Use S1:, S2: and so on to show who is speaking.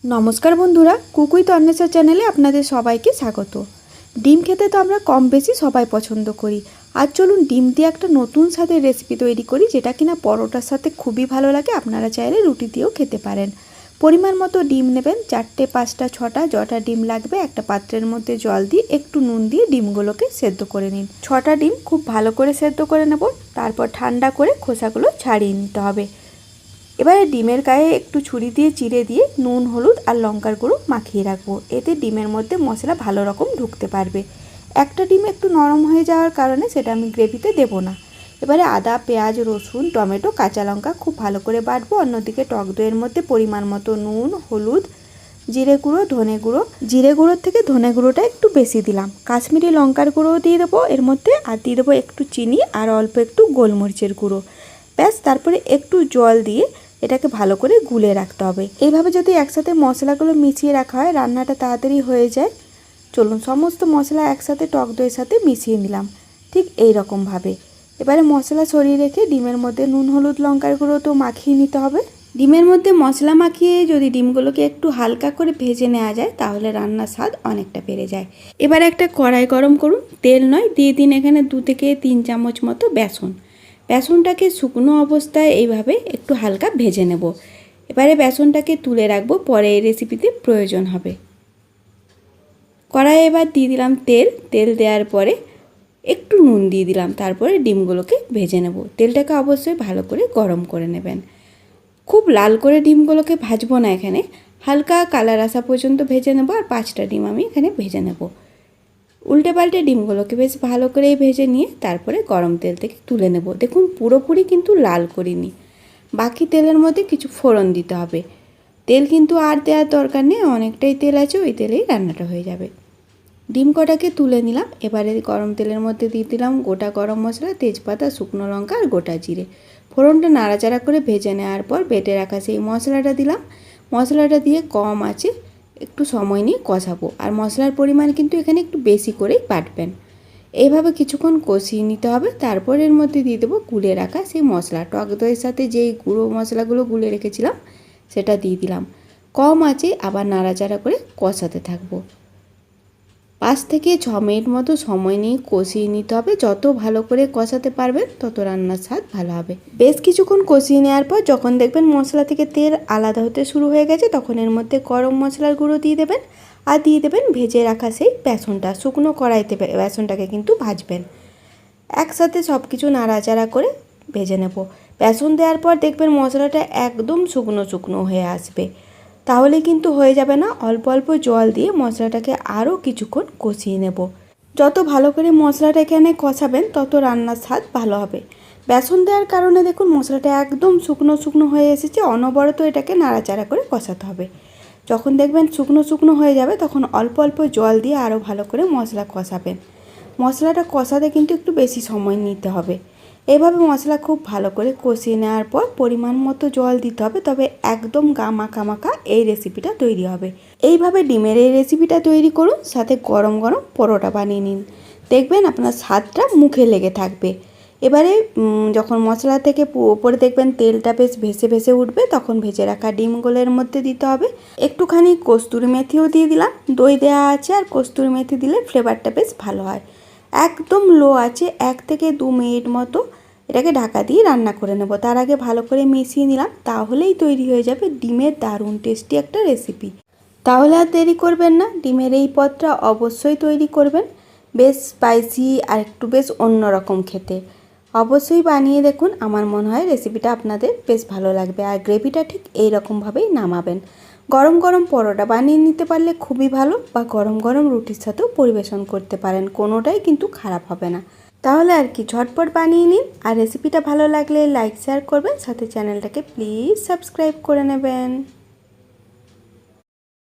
S1: নমস্কার বন্ধুরা, কুকুই তন্নেশ্বর চ্যানেলে আপনাদের সবাইকে স্বাগত। ডিম খেতে তো আমরা কম বেশি সবাই পছন্দ করি। আজ চলুন ডিম দিয়ে একটা নতুন স্বাদের রেসিপি তৈরি করি, যেটা কিনা পরোটার সাথে খুবই ভালো লাগে। আপনারা চাইলে রুটি দিয়েও খেতে পারেন। পরিমাণ মতো ডিম নেবেন, 4টে 5টা 6টা যটা ডিম লাগবে। একটা পাত্রের মধ্যে জল দিয়ে একটু নুন দিয়ে ডিমগুলোকে সেদ্ধ করে নিন। 6টা ডিম খুব ভালো করে সেদ্ধ করে নেব, তারপর ঠান্ডা করে খোসাগুলো ছাড়িয়ে নিতে হবে। এবারে ডিমের গায়ে একটু ছুরি দিয়ে চিড়ে দিয়ে নুন, হলুদ আর লঙ্কার গুঁড়ো মাখিয়ে রাখবো। এতে ডিমের মধ্যে মশলা ভালো রকম ঢুকতে পারবে। একটা ডিম একটু নরম হয়ে যাওয়ার কারণে সেটা আমি গ্রেভিতে দেবো না। এবারে আদা, পেঁয়াজ, রসুন, টমেটো, কাঁচা লঙ্কা খুব ভালো করে বাটবো। অন্যদিকে টক দইয়ের মধ্যে পরিমাণ মতো নুন, হলুদ, জিরে গুঁড়ো, ধনে গুঁড়ো, জিরে গুঁড়োর থেকে ধনে গুঁড়োটা একটু বেশি দিলাম, কাশ্মীরি লঙ্কার গুঁড়োও দিয়ে দেবো এর মধ্যে, আর দিয়ে দেবো একটু চিনি আর অল্প একটু গোলমরিচের গুঁড়ো। ব্যাস, তারপরে একটু জল দিয়ে এটাকে ভালো করে গুলে রাখতে হবে। এইভাবে যদি একসাথে মশলাগুলো মিশিয়ে রাখা হয়, রান্নাটা তাড়াতাড়ি হয়ে যায়। চলুন সমস্ত মশলা একসাথে টক দইয়ের সাথে মিশিয়ে নিলাম, ঠিক এই রকমভাবে। এবারে মশলা সরিয়ে রেখে ডিমের মধ্যে নুন, হলুদ, লঙ্কার গুঁড়ো তো মাখিয়ে নিতে হবে। ডিমের মধ্যে মশলা মাখিয়ে যদি ডিমগুলোকে একটু হালকা করে ভেজে নেওয়া যায়, তাহলে রান্নার স্বাদ অনেকটা বেড়ে যায়। এবার একটা কড়াই গরম করুন, তেল নয়, দিয়ে দিন এখানে 2 থেকে 3 চামচ মতো বেসন। বেসনটাকে শুকনো অবস্থায় এইভাবে একটু হালকা ভেজে নেব। এবারে বেসনটাকে তুলে রাখবো, পরে এই রেসিপিতে প্রয়োজন হবে। কড়াইয়ে এবার দিয়ে দিলাম তেল। তেল দেওয়ার পরে একটু নুন দিয়ে দিলাম, তারপরে ডিমগুলোকে ভেজে নেব। তেলটাকে অবশ্যই ভালো করে গরম করে নেবেন। খুব লাল করে ডিমগুলোকে ভাজবো না, এখানে হালকা কালার আসা পর্যন্ত ভেজে নেব। আর 5টা ডিম আমি এখানে ভেজে নেব। উল্টে পাল্টে ডিমগুলোকে বেশ ভালো করেই ভেজে নিয়ে তারপরে গরম তেল থেকে তুলে নেব। দেখুন পুরোপুরি কিন্তু লাল করিনি, বাকি তেলের মধ্যে কিছু ফোড়ন দিতে হবে। তেল কিন্তু আর দেওয়ার দরকার নেই, অনেকটাই তেল আছে, ওই তেলেই রান্নাটা হয়ে যাবে। ডিম কটাকে তুলে নিলাম। এবারে গরম তেলের মধ্যে দিয়ে দিলাম গোটা গরম মশলা, তেজপাতা, শুকনো লঙ্কা আর গোটা জিরে। ফোড়নটা নাড়াচাড়া করে ভেজে নেওয়ার পর বেটে রাখা সেই মশলাটা দিলাম। মশলাটা দিয়ে কম আছে একটু সময় নিয়ে কষাবো। আর মশলার পরিমাণ কিন্তু এখানে একটু বেশি করেই বাটবেন। এইভাবে কিছুক্ষণ কষিয়ে নিতে হবে। তারপর এর মধ্যে দিয়ে দেবো গুলে রাখা সেই মশলা। টক দইয়ের সাথে যেই গুঁড়ো মশলাগুলো গুলে রেখেছিলাম সেটা দিয়ে দিলাম। কম আছে আবার নাড়াচাড়া করে কষাতে থাকবো। 5 থেকে 6 মিনিট মতো সময় নিয়ে কষিয়ে নিতে হবে। যত ভালো করে কষাতে পারবেন তত রান্নার স্বাদ ভালো হবে। বেশ কিছুক্ষণ কষিয়ে নেওয়ার পর যখন দেখবেন মশলা থেকে তেল আলাদা হতে শুরু হয়ে গেছে, তখন এর মধ্যে গরম মশলার গুঁড়ো দিয়ে দেবেন। আর দিয়ে দেবেন ভেজে রাখা সেই বেসনটা। শুকনো কড়াইতে বেসনটাকে কিন্তু ভাজবেন। একসাথে সব কিছু নাড়াচাড়া করে ভেজে নেব। বেসন দেওয়ার পর দেখবেন মশলাটা একদম শুকনো শুকনো হয়ে আসবে। তাহলে কিন্তু হয়ে যাবে না, অল্প অল্প জল দিয়ে মশলাটাকে আরও কিছুক্ষণ কষিয়ে নেব। যত ভালো করে মশলাটা এখানে কষাবেন তত রান্নার স্বাদ ভালো হবে। বেসন দেওয়ার কারণে দেখুন মশলাটা একদম শুকনো শুকনো হয়ে এসেছে। অনবরত এটাকে নাড়াচাড়া করে কষাতে হবে। যখন দেখবেন শুকনো শুকনো হয়ে যাবে, তখন অল্প অল্প জল দিয়ে আরও ভালো করে মশলা কষাবেন। মশলাটা কষাতে কিন্তু একটু বেশি সময় নিতে হবে। এভাবে মশলা খুব ভালো করে কষিয়ে নেওয়ার পর পরিমাণ মতো জল দিতে হবে, তবে একদম মাখা মাখা এই রেসিপিটা তৈরি হবে। এইভাবে ডিমের এই রেসিপিটা তৈরি করুন, সাথে গরম গরম পরোটা বানিয়ে নিন। দেখবেন আপনার স্বাদটা মুখে লেগে থাকবে। এবারে যখন মশলা থেকে ওপরে দেখবেন তেলটা বেশ ভেসে ভেসে উঠবে, তখন ভেজে রাখা ডিমগুলোর মধ্যে দিতে হবে। একটুখানি কস্তুরি মেথিও দিয়ে দিলাম। দই দেওয়া আছে, আর কস্তুরি মেথি দিলে ফ্লেভারটা বেশ ভালো হয়। একদম লো আছে 1 থেকে 2 মিনিট মতো এটাকে ঢাকা দিয়ে রান্না করে নেব। তার আগে ভালো করে মিশিয়ে নিলাম, তাহলেই তৈরি হয়ে যাবে ডিমের দারুণ টেস্টি একটা রেসিপি। তাহলে আর দেরি করবেন না, ডিমের এই পদটা অবশ্যই তৈরি করবেন। বেশ স্পাইসি আর একটু বেশ অন্যরকম খেতে। অবশ্যই বানিয়ে দেখুন, আমার মনে হয় রেসিপিটা আপনাদের বেশ ভালো লাগবে। আর গ্রেভিটা ঠিক এই রকমভাবেই নামাবেন। গরম গরম পরোটা বানিয়ে নিতে পারলে খুবই ভালো, বা গরম গরম রুটির সাথেও পরিবেশন করতে পারেন, কোনোটাই কিন্তু খারাপ হবে না। তাহলে আর কি, ঝটপট বানিয়ে নিন। আর রেসিপিটা ভালো লাগলে লাইক শেয়ার করবেন, সাথে চ্যানেলটাকে প্লিজ সাবস্ক্রাইব করে নেবেন।